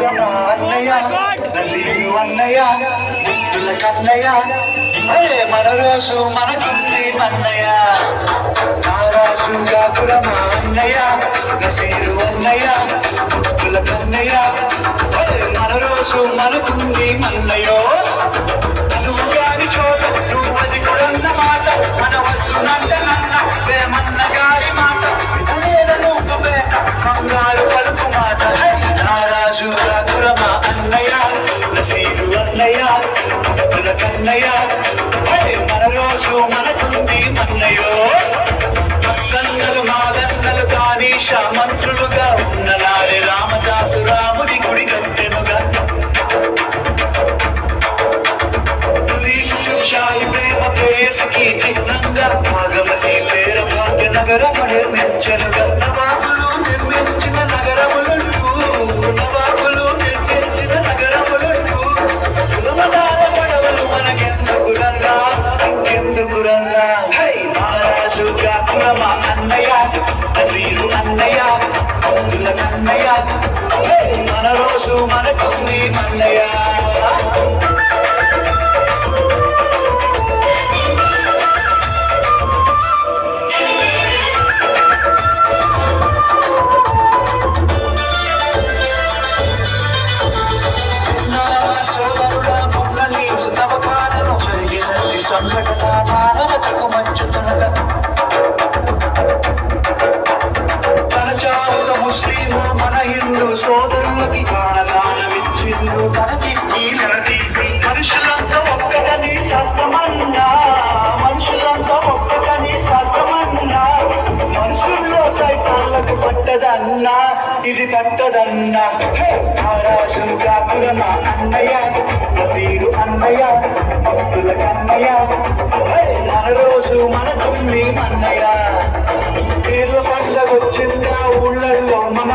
అన్నయ్య నసీరు అన్నయ్య ముద్దుల కన్నయ్య అరే మన రోజు మనకుంది మన్నయ్య నారాజు గాపురమా అన్నయ్య నసీరు అన్నయ్య ముద్దుల కన్నయ్య అరే మన రోజు మనకుంది మన్నయ్యో నువ్వు గారి చోట నువ్వు అది కూడన్న మాట మన వస్తున్నంత నన్న వేమన్న గారి మాట లేదా నువ్వు బేట బంగారు పలుకు మాట నారాజు గాపురమా అన్నయ్య నసీరు అన్నయ్య ముద్దుల కన్నయ్య మన రోజు మనకుంది మన్నయ్యో భక్తన్నలు మాదన్నలు కానీష మంత్రులుగా ఉన్న నాడే రామదాసు రాముని గుడి కట్టెనుగా షాయి ప్రేమ ప్రేయసికి చిహ్నంగా భాగవతి పేర భాగ్య నగరము నిర్మించనుగా నవాబులు నిర్మించిన నగరములుంటూ నవాబులు నిర్మించిన నగరములుంటూ కులమదాల పడవలు మనకెందుకురన్నా ఇంకెందుకురన్నా హై మహారాజు గాపురమా అన్నయ్య నసీరు అన్నయ్య అబ్దుల కన్నయ్య మన రోజు మనకుంది మన్నయ్య సంఘటన మానవతకు మంచుతున్నద తన చావుల ముస్లిము మన హిందూ సోదరులకి ప్రాణదానమిచ్చిండు తనకి నీళ్ళ తీసి మనుషులంతా ఒక్కటని శాస్త్రమన్నా మనుషులంతా ఒక్కటని శాస్త్రమన్నా మనుషుల్లో సైతాన్లకు పట్టదన్నా ఇది పట్టదన్నా రాజు గాపురమా అన్నయ్య నసీరు అన్నయ్య అబ్దుల కన్నయ్య మన రోజు మనకుంది మన్నయ్య పేర్ల పండుగ వచ్చిందా ఊళ్ళల్లో మన